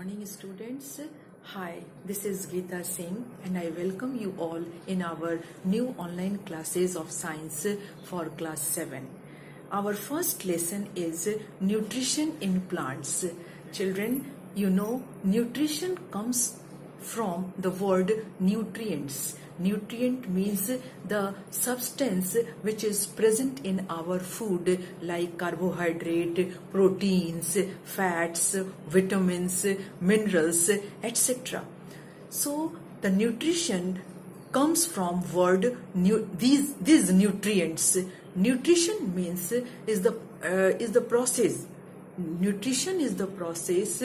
morning, students. Hi, this is Geeta Singh and I welcome you all in our new online classes of science for class 7. Our first lesson is nutrition in plants. Children, you know nutrition comes from the word nutrients. Nutrient means the substance which is present in our food like carbohydrate, proteins, fats, vitamins, minerals, etc. So the nutrition comes from word these nutrients. Nutrition means is the process. Nutrition is the process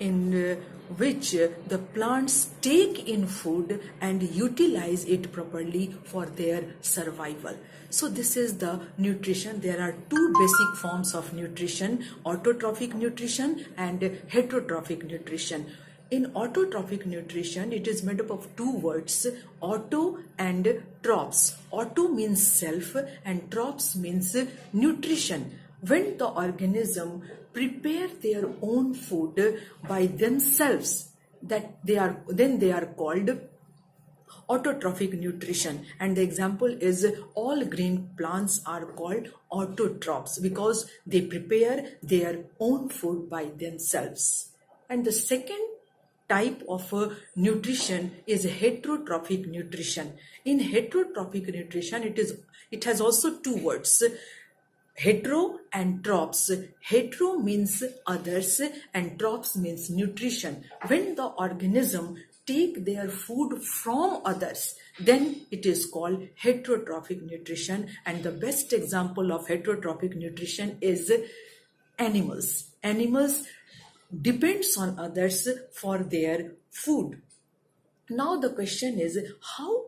in which the plants take in food and utilize it properly for their survival. So this is the nutrition. There are two basic forms of nutrition: autotrophic nutrition and heterotrophic nutrition. In autotrophic nutrition, it is made up of two words, auto and trops. Auto means self and trops means nutrition. When the organism prepare their own food by themselves, then they are called autotrophic nutrition. And the example is all green plants are called autotrophs because they prepare their own food by themselves. And the second type of nutrition is heterotrophic nutrition. In heterotrophic nutrition, it has also two words, hetero and trops. Hetero means others and trops means nutrition. When the organism take their food from others, then it is called heterotrophic nutrition. And the best example of heterotrophic nutrition is animals. Animals depends on others for their food. Now the question is how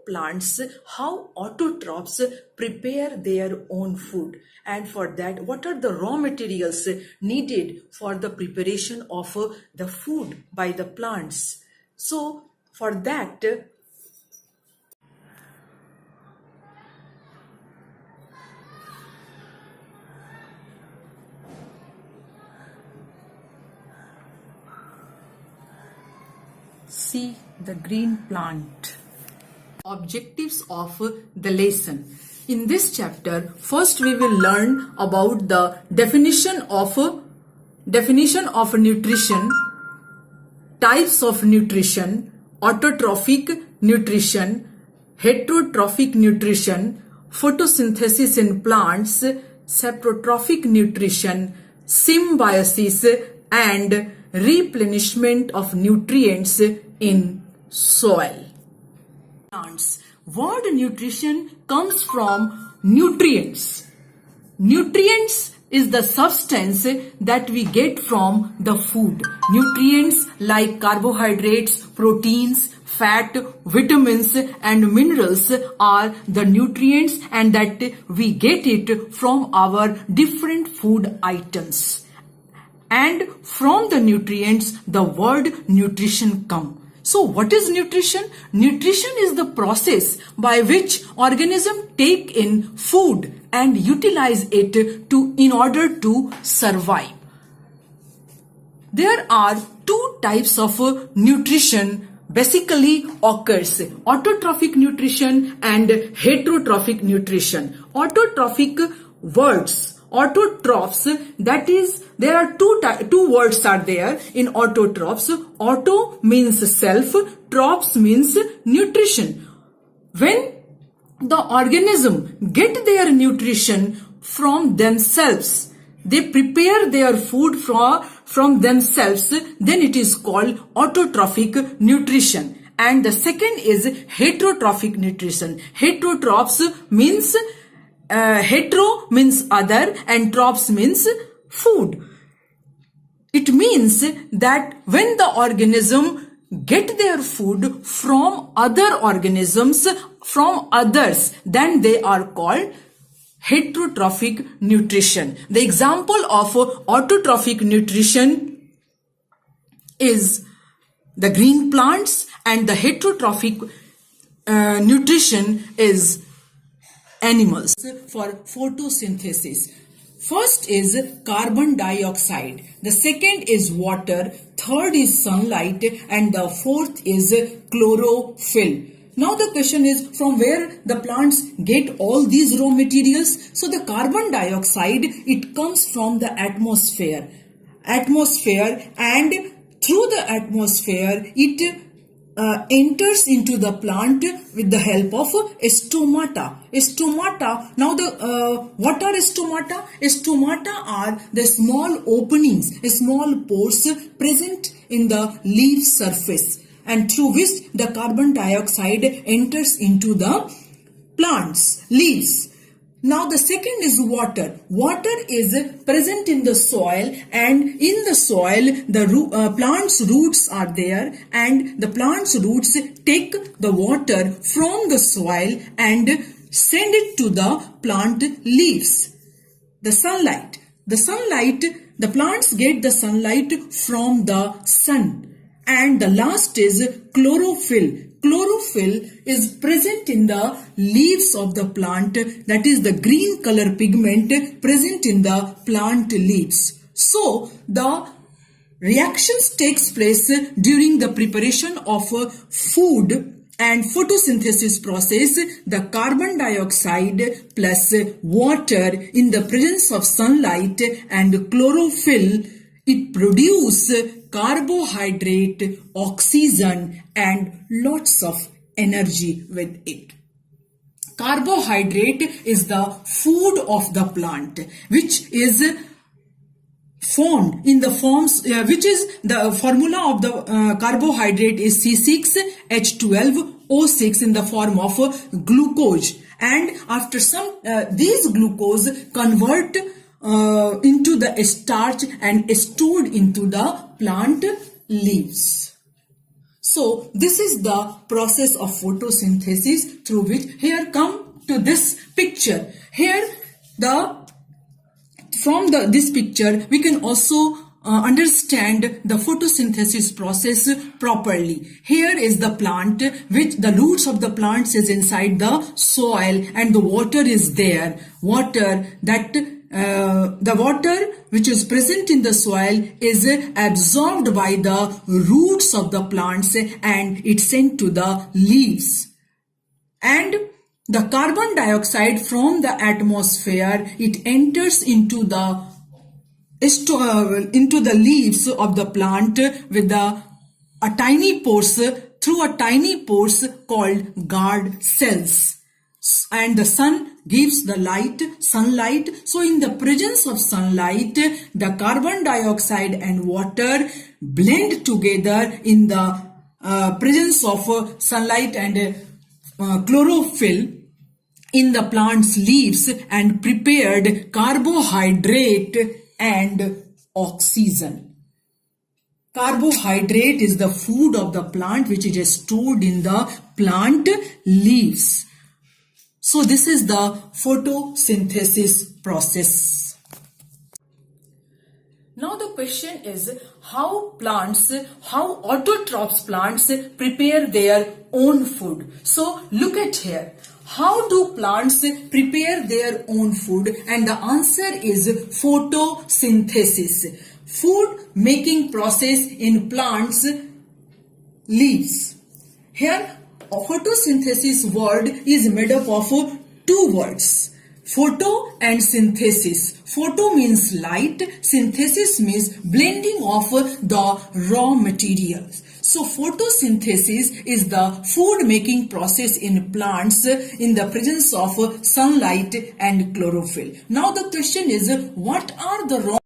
autotrophs prepare their own food, and for that what are the raw materials needed for the preparation of the food by the plants. So for that see the green plant. Objectives of the lesson. In this chapter, first we will learn about the definition of nutrition, types of nutrition, autotrophic nutrition, heterotrophic nutrition, photosynthesis in plants, saprotrophic nutrition, symbiosis, and replenishment of nutrients in soil. Plants. Word nutrition comes from nutrients. Nutrients is the substance that we get from the food. Nutrients like carbohydrates, proteins, fat, vitamins and minerals are the nutrients, and that we get it from our different food items. And from the nutrients, the word nutrition comes. So what is nutrition? Nutrition is the process by which organism take in food and utilize it in order to survive. There are two types of nutrition basically occurs: autotrophic nutrition and heterotrophic nutrition. Autotrophic words, autotrophs, that is, there are two words are there in autotrophs. Auto means self, trophs means nutrition. When the organism get their nutrition from themselves, they prepare their food from themselves, then it is called autotrophic nutrition. And the second is heterotrophic nutrition. Heterotrophs means hetero means other and trophs means food. It means that when the organism get their food from other organisms, from others, then they are called heterotrophic nutrition. The example of autotrophic nutrition is the green plants, and the heterotrophic nutrition is animals for photosynthesis. First is carbon dioxide, the second is water, third is sunlight, and the fourth is chlorophyll. Now the question is, from where the plants get all these raw materials? So the carbon dioxide, it comes from the atmosphere, and through the atmosphere it enters into the plant with the help of stomata. Now what are stomata? Stomata are the small openings, small pores present in the leaf surface, and through which the carbon dioxide enters into the plants, leaves. Now the second is water. Water is present in the soil, and in the soil the plant's roots are there, and the plant's roots take the water from the soil and send it to the plant leaves. The sunlight, the plants get the sunlight from the sun. And the last is chlorophyll. Chlorophyll is present in the leaves of the plant, that is the green color pigment present in the plant leaves. So the reactions takes place during the preparation of food and photosynthesis process. The carbon dioxide plus water in the presence of sunlight and chlorophyll, it produces carbohydrate, oxygen, and lots of energy with it. Carbohydrate is the food of the plant, which is formed in the forms, which is the formula of the carbohydrate is C6H12O6 in the form of glucose, and after some these glucose convert into the starch and stored into the plant leaves. So this is the process of photosynthesis, through which, here come to this picture. Here from this picture we can also understand the photosynthesis process properly. Here is the plant, which the roots of the plants is inside the soil, and the water is there. The water which is present in the soil is absorbed by the roots of the plants and it's sent to the leaves. And the carbon dioxide from the atmosphere, it enters into the leaves of the plant with a tiny pores, through a tiny pores called guard cells. And the sun gives the sunlight. So in the presence of sunlight, the carbon dioxide and water blend together in the presence of sunlight and chlorophyll in the plant's leaves and prepared carbohydrate and oxygen. Carbohydrate is the food of the plant, which is stored in the plant leaves. So this is the photosynthesis process. Now the question is how autotrophs plants prepare their own food. So look at here. How do plants prepare their own food? And the answer is photosynthesis. Food making process in plants leaves. Here photosynthesis word is made up of two words, photo and synthesis. Photo means light, synthesis means blending of the raw materials. So photosynthesis is the food making process in plants in the presence of sunlight and chlorophyll. Now the question is, what are the raw